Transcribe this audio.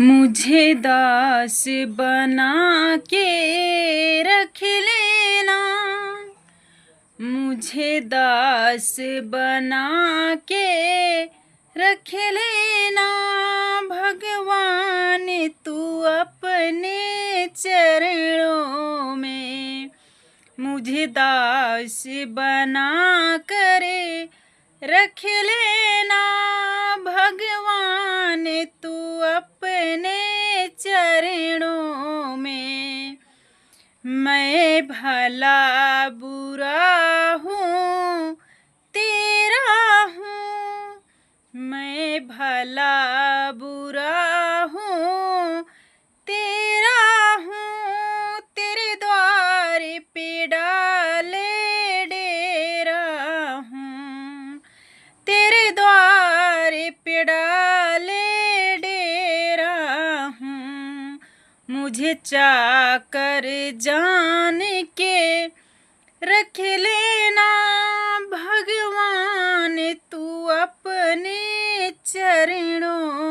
मुझे दास बना के रख लेना, मुझे दास बना के रख लेना। भगवान तू अपने चरणों में मुझे दास बना करे रख लेना। भगवान तू अपने चरणों में। मैं भला बुरा हूँ तेरा हूँ, मैं भला बुरा हूँ तेरा हूँ। तेरे द्वार पे डाले डेरा हूँ, तेरे द्वार पे डाले डेरा हूँ। मुझे चाकर जान के रख लेना। भगवान तू अपने चरणों